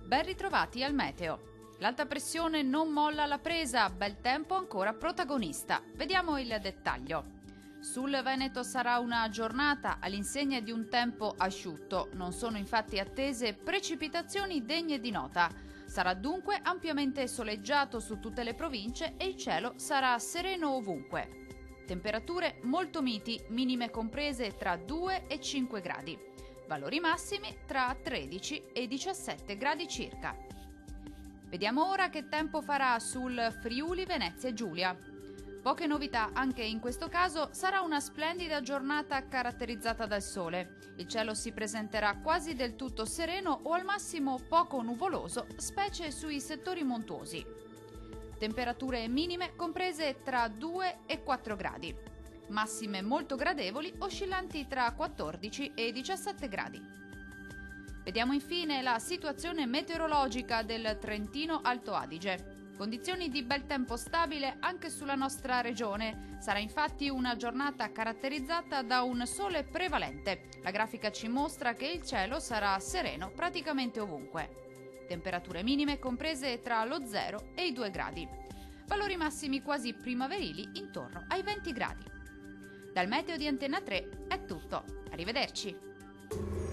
Ben ritrovati al meteo. L'alta pressione non molla la presa, bel tempo ancora protagonista. Vediamo il dettaglio. Sul Veneto sarà una giornata all'insegna di un tempo asciutto. Non sono infatti attese precipitazioni degne di nota. Sarà dunque ampiamente soleggiato su tutte le province e il cielo sarà sereno ovunque. Temperature molto miti, minime comprese tra 2 e 5 gradi. Valori massimi tra 13 e 17 gradi circa. Vediamo ora che tempo farà sul Friuli Venezia Giulia. Poche novità anche in questo caso, sarà una splendida giornata caratterizzata dal sole. Il cielo si presenterà quasi del tutto sereno o al massimo poco nuvoloso, specie sui settori montuosi. Temperature minime comprese tra 2 e 4 gradi. Massime molto gradevoli, oscillanti tra 14 e 17 gradi. Vediamo infine la situazione meteorologica del Trentino Alto Adige. Condizioni di bel tempo stabile anche sulla nostra regione. Sarà infatti una giornata caratterizzata da un sole prevalente. La grafica ci mostra che il cielo sarà sereno praticamente ovunque. Temperature minime comprese tra lo 0 e i 2 gradi. Valori massimi quasi primaverili intorno ai 20 gradi. Dal meteo di Antenna 3 è tutto. Arrivederci!